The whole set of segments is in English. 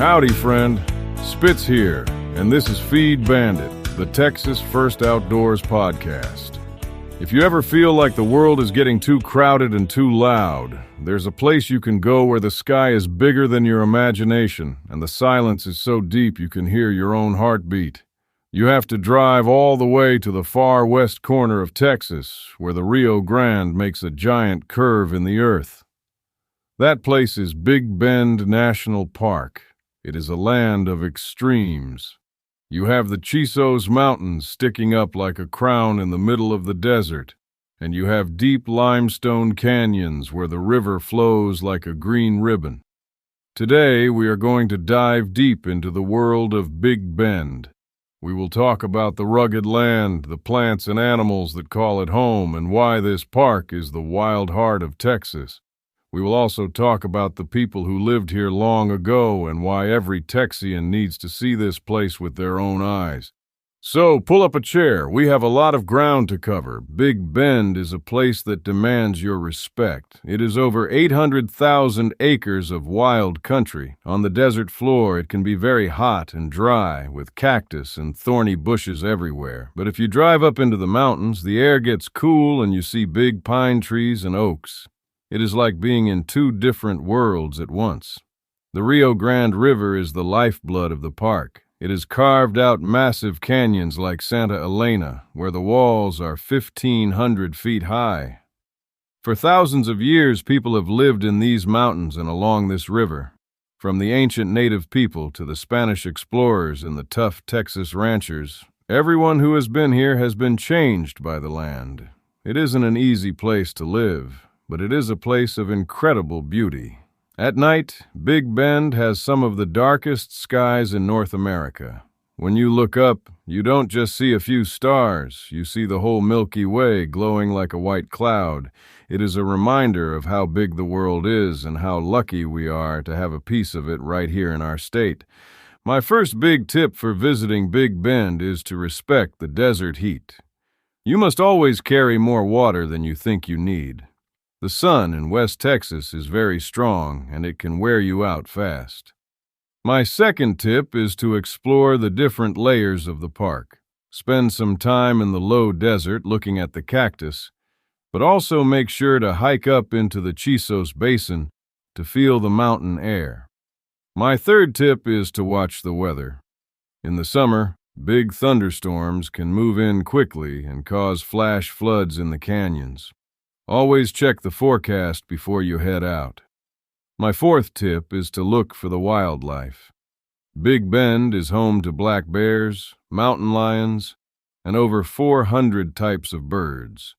Howdy, friend. Spitz here, and this is Feed Bandit, the Texas First Outdoors podcast. If you ever feel like the world is getting too crowded and too loud, there's a place you can go where the sky is bigger than your imagination, and the silence is so deep you can hear your own heartbeat. You have to drive all the way to the far west corner of Texas, where the Rio Grande makes a giant curve in the earth. That place is Big Bend National Park. It is a land of extremes. You have the Chisos Mountains sticking up like a crown in the middle of the desert, and you have deep limestone canyons where the river flows like a green ribbon. Today, we are going to dive deep into the world of Big Bend. We will talk about the rugged land, the plants and animals that call it home, and why this park is the wild heart of Texas. We will also talk about the people who lived here long ago and why every Texian needs to see this place with their own eyes. So, pull up a chair. We have a lot of ground to cover. Big Bend is a place that demands your respect. It is over 800,000 acres of wild country. On the desert floor, it can be very hot and dry, with cactus and thorny bushes everywhere. But if you drive up into the mountains, the air gets cool and you see big pine trees and oaks. It is like being in two different worlds at once. The Rio Grande River is the lifeblood of the park. It has carved out massive canyons like Santa Elena, where the walls are 1,500 feet high. For thousands of years, people have lived in these mountains and along this river. From the ancient native people to the Spanish explorers and the tough Texas ranchers, everyone who has been here has been changed by the land. It isn't an easy place to live, but it is a place of incredible beauty. At night, Big Bend has some of the darkest skies in North America. When you look up, you don't just see a few stars, you see the whole Milky Way glowing like a white cloud. It is a reminder of how big the world is and how lucky we are to have a piece of it right here in our state. My first big tip for visiting Big Bend is to respect the desert heat. You must always carry more water than you think you need. The sun in West Texas is very strong, and it can wear you out fast. My second tip is to explore the different layers of the park. Spend some time in the low desert looking at the cactus, but also make sure to hike up into the Chisos Basin to feel the mountain air. My third tip is to watch the weather. In the summer, big thunderstorms can move in quickly and cause flash floods in the canyons. Always check the forecast before you head out. My fourth tip is to look for the wildlife. Big Bend is home to black bears, mountain lions, and over 400 types of birds.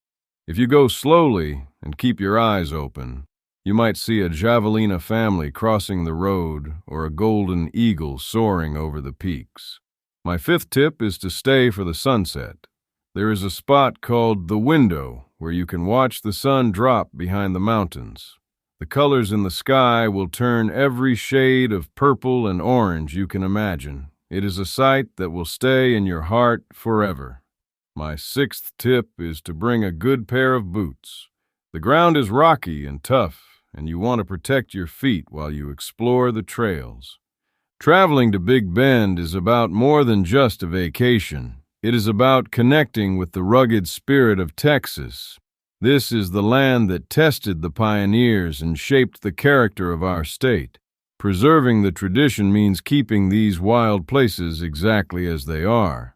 If you go slowly and keep your eyes open, you might see a javelina family crossing the road or a golden eagle soaring over the peaks. My fifth tip is to stay for the sunset. There is a spot called The Window where you can watch the sun drop behind the mountains. The colors in the sky will turn every shade of purple and orange you can imagine. It is a sight that will stay in your heart forever. My sixth tip is to bring a good pair of boots. The ground is rocky and tough, and you want to protect your feet while you explore the trails. Traveling to Big Bend is about more than just a vacation. It is about connecting with the rugged spirit of Texas. This is the land that tested the pioneers and shaped the character of our state. Preserving the tradition means keeping these wild places exactly as they are.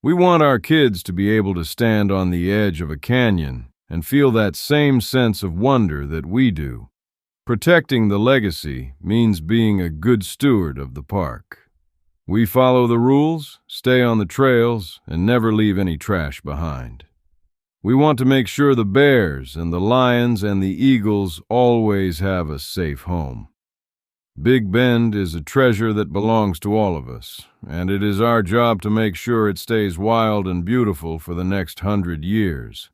We want our kids to be able to stand on the edge of a canyon and feel that same sense of wonder that we do. Protecting the legacy means being a good steward of the park. We follow the rules, stay on the trails, and never leave any trash behind. We want to make sure the bears and the lions and the eagles always have a safe home. Big Bend is a treasure that belongs to all of us, and it is our job to make sure it stays wild and beautiful for the next 100 years.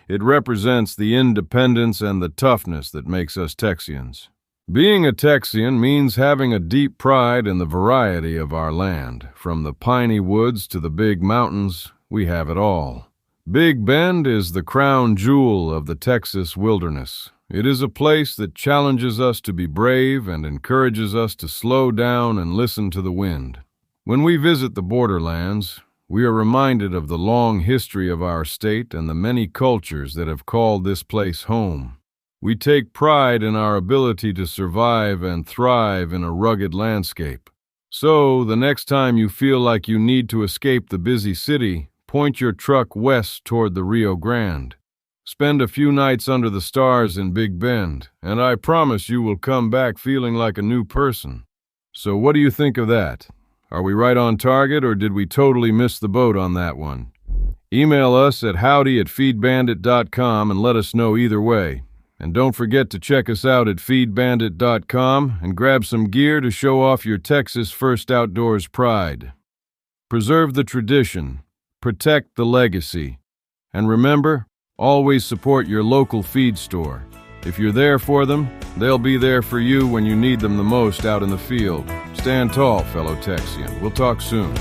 It represents the independence and the toughness that makes us Texians. Being a Texian means having a deep pride in the variety of our land. From the piney woods to the big mountains, we have it all. Big Bend is the crown jewel of the Texas wilderness. It is a place that challenges us to be brave and encourages us to slow down and listen to the wind. When we visit the borderlands, we are reminded of the long history of our state and the many cultures that have called this place home. We take pride in our ability to survive and thrive in a rugged landscape. So, the next time you feel like you need to escape the busy city, point your truck west toward the Rio Grande. Spend a few nights under the stars in Big Bend, and I promise you will come back feeling like a new person. So what do you think of that? Are we right on target, or did we totally miss the boat on that one? Email us at howdy@feedbandit.com and let us know either way. And don't forget to check us out at feedbandit.com and grab some gear to show off your Texas First Outdoors pride. Preserve the tradition, protect the legacy, and remember, always support your local feed store. If you're there for them, they'll be there for you when you need them the most out in the field. Stand tall, fellow Texian. We'll talk soon.